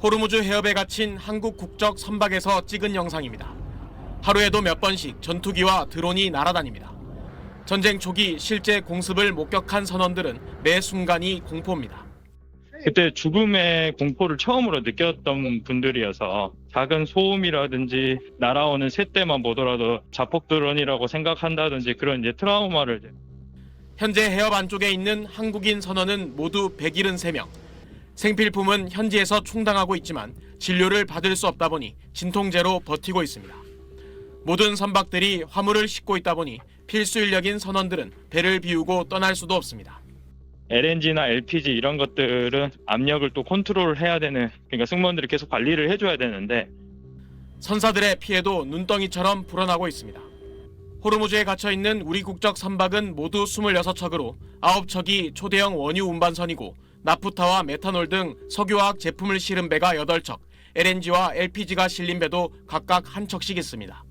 호르무즈 해협에 갇힌 한국 국적 선박에서 찍은 영상입니다. 하루에도 몇 번씩 전투기와 드론이 날아다닙니다. 전쟁 초기 실제 공습을 목격한 선원들은 매 순간이 공포입니다. 그때 죽음의 공포를 처음으로 느꼈던 분들이어서 작은 소음이라든지 날아오는 새떼만 보더라도 자폭 드론이라고 생각한다든지 그런 이제 트라우마를. 현재 해협 안쪽에 있는 한국인 선원은 모두 173명. 생필품은 현지에서 충당하고 있지만 진료를 받을 수 없다 보니 진통제로 버티고 있습니다. 모든 선박들이 화물을 싣고 있다 보니 필수 인력인 선원들은 배를 비우고 떠날 수도 없습니다. LNG나 LPG 이런 것들은 압력을 또 컨트롤해야 되는, 그러니까 승무원들이 계속 관리를 해줘야 되는데 선사들의 피해도 눈덩이처럼 불어나고 있습니다. 호르무즈에 갇혀있는 우리 국적 선박은 모두 26척으로 9척이 초대형 원유 운반선이고 나프타와 메탄올 등 석유화학 제품을 실은 배가 8척, LNG와 LPG가 실린 배도 각각 1척씩 있습니다.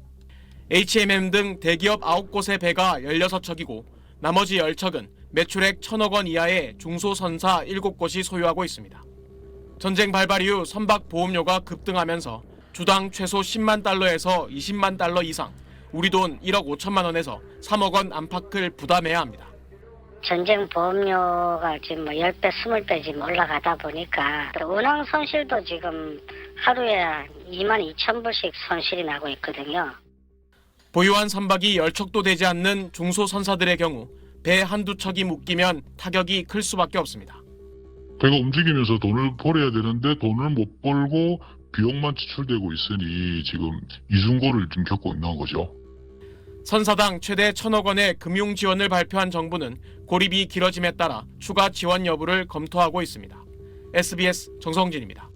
HMM 등 대기업 9곳의 배가 16척이고 나머지 10척은 매출액 1,000억 원 이하의 중소선사 7곳이 소유하고 있습니다. 전쟁 발발 이후 선박 보험료가 급등하면서 주당 최소 10만 달러에서 20만 달러 이상, 우리 돈 1억 5천만 원에서 3억 원 안팎을 부담해야 합니다. 전쟁 보험료가 지금 10배, 20배 지금 올라가다 보니까 운항 손실도 지금 하루에 2만 2천 불씩 손실이 나고 있거든요. 보유한 선박이 10척도 되지 않는 중소선사들의 경우 배 한두 척이 묶이면 타격이 클 수밖에 없습니다. 배가 움직이면서 돈을 벌어야 되는데 돈을 못 벌고 비용만 지출되고 있으니 지금 이중고를 좀 겪고 있는 거죠. 선사당 최대 1,000억 원의 금융 지원을 발표한 정부는 고립이 길어짐에 따라 추가 지원 여부를 검토하고 있습니다. SBS 정성진입니다.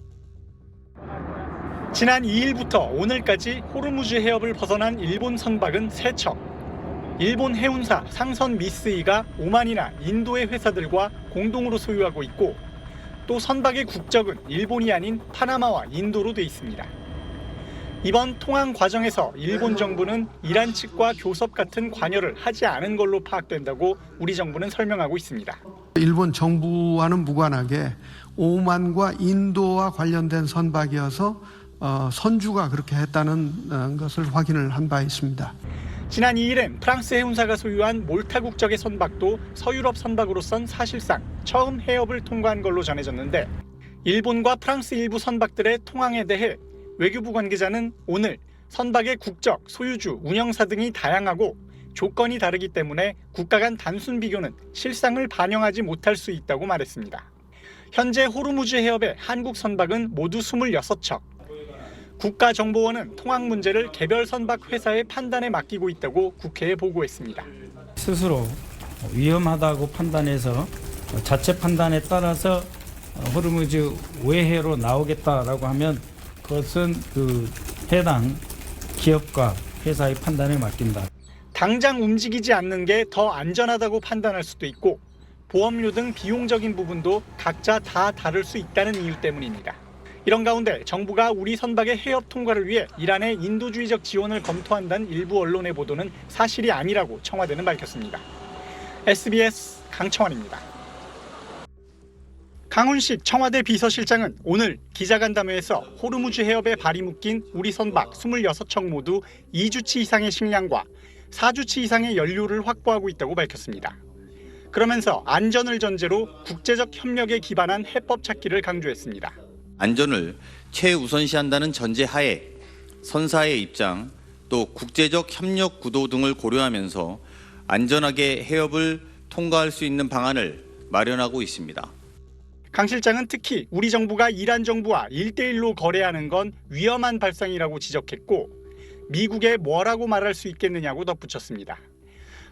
지난 2일부터 오늘까지 호르무즈 해협을 벗어난 일본 선박은 3척. 일본 해운사 상선 미쓰이가 오만이나 인도의 회사들과 공동으로 소유하고 있고 또 선박의 국적은 일본이 아닌 파나마와 인도로 돼 있습니다. 이번 통항 과정에서 일본 정부는 이란 측과 교섭 같은 관여를 하지 않은 걸로 파악된다고 우리 정부는 설명하고 있습니다. 일본 정부와는 무관하게 오만과 인도와 관련된 선박이어서 선주가 그렇게 했다는 것을 확인을 한 바 있습니다. 지난 2일엔 프랑스 해운사가 소유한 몰타 국적의 선박도 서유럽 선박으로선 사실상 처음 해협을 통과한 걸로 전해졌는데 일본과 프랑스 일부 선박들의 통항에 대해 외교부 관계자는 오늘 선박의 국적, 소유주, 운영사 등이 다양하고 조건이 다르기 때문에 국가 간 단순 비교는 실상을 반영하지 못할 수 있다고 말했습니다. 현재 호르무즈 해협의 한국 선박은 모두 26척. 국가정보원은 통항 문제를 개별 선박 회사의 판단에 맡기고 있다고 국회에 보고했습니다. 스스로 위험하다고 판단해서 자체 판단에 따라서 호르무즈 외해로 나오겠다라고 하면 그것은 그 해당 기업과 회사의 판단에 맡긴다. 당장 움직이지 않는 게 더 안전하다고 판단할 수도 있고 보험료 등 비용적인 부분도 각자 다 다를 수 있다는 이유 때문입니다. 이런 가운데 정부가 우리 선박의 해협 통과를 위해 이란의 인도주의적 지원을 검토한다는 일부 언론의 보도는 사실이 아니라고 청와대는 밝혔습니다. SBS 강청원입니다. 강훈식 청와대 비서실장은 오늘 기자간담회에서 호르무즈 해협에 발이 묶인 우리 선박 26척 모두 2주치 이상의 식량과 4주치 이상의 연료를 확보하고 있다고 밝혔습니다. 그러면서 안전을 전제로 국제적 협력에 기반한 해법 찾기를 강조했습니다. 안전을 최우선시한다는 전제하에 선사의 입장, 또 국제적 협력 구도 등을 고려하면서 안전하게 해협을 통과할 수 있는 방안을 마련하고 있습니다. 강 실장은 특히 우리 정부가 이란 정부와 1대1로 거래하는 건 위험한 발상이라고 지적했고 미국에 뭐라고 말할 수 있겠느냐고 덧붙였습니다.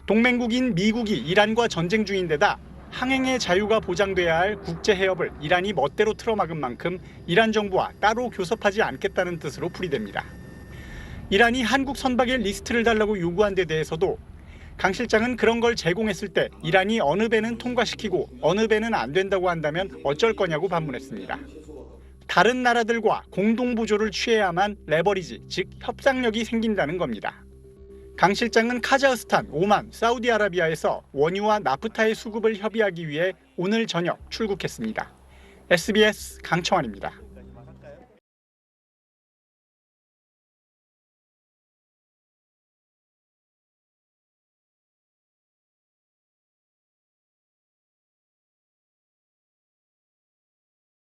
동맹국인 미국이 이란과 전쟁 중인데다 항행의 자유가 보장돼야 할 국제 해협을 이란이 멋대로 틀어막은 만큼 이란 정부와 따로 교섭하지 않겠다는 뜻으로 풀이됩니다. 이란이 한국 선박의 리스트를 달라고 요구한 데 대해서도 강 실장은 그런 걸 제공했을 때 이란이 어느 배는 통과시키고 어느 배는 안 된다고 한다면 어쩔 거냐고 반문했습니다. 다른 나라들과 공동 부조를 취해야만 레버리지, 즉 협상력이 생긴다는 겁니다. 강 실장은 카자흐스탄, 오만, 사우디아라비아에서 원유와 나프타의 수급을 협의하기 위해 오늘 저녁 출국했습니다. SBS 강청원입니다.